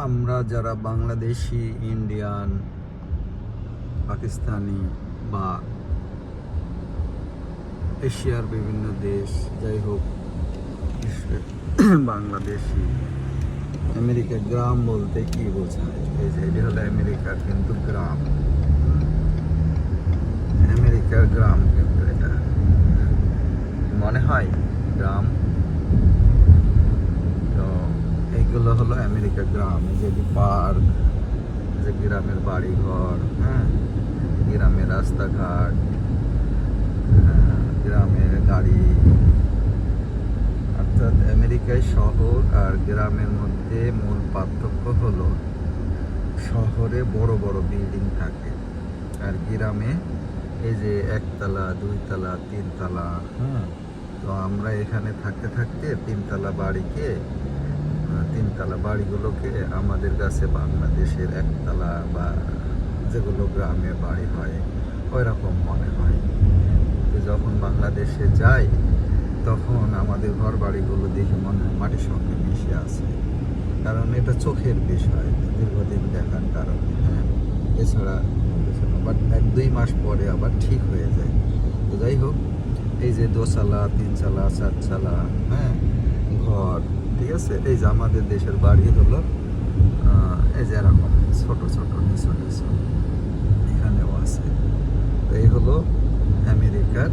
আমরা যারা বাংলাদেশি, ইন্ডিয়ান, পাকিস্তানি বা এশিয়ার বিভিন্ন দেশ, যাই হোক, বাংলাদেশি, আমেরিকা গ্রাম বলতে কি বোঝায়? এই যে এটি হলো আমেরিকার কিন্তু গ্রাম, আমেরিকার গ্রাম কিন্তু এটা মনে হয় গ্রাম। তো এইগুলো হলো আমেরিকা গ্রাম। এই যে পার্ক, যে গ্রামের বাড়ি ঘর, হ্যাঁ, গ্রামের রাস্তাঘাট, গ্রামের গাড়ি। অর্থাৎ আমেরিকায় শহর আর গ্রামের মধ্যে মূল পার্থক্য হলো শহরে বড় বড় বিল্ডিং থাকে, আর গ্রামে এই যে একতলা, দুইতলা, তিনতলা। হ্যাঁ, তো আমরা এখানে থাকতে থাকতে তিনতলা বাড়িগুলোকে আমাদের কাছে বাংলাদেশের একতলা বা যেগুলো গ্রামে বাড়ি হয় ওই রকম মনে হয়। তো যখন বাংলাদেশে যাই তখন আমাদের ঘর বাড়িগুলো দেখে মনে হয় মাটির সঙ্গে মিশে আছে, কারণ এটা চোখের বিষয়, দীর্ঘদিন দেখার কারণে। হ্যাঁ, এছাড়া বাট 1-2 মাস পরে আবার ঠিক হয়ে যায়। তো যাই হোক, এই যে দোতলা, তিনতলা, চারতলা, হ্যাঁ, ঘর, ঠিক আছে। এই যে আমাদের দেশের বাড়ি হলো এই যে এরকম ছোট ছোট, নিচু নিচু, এখানেও আছে। তো এই হলো আমেরিকার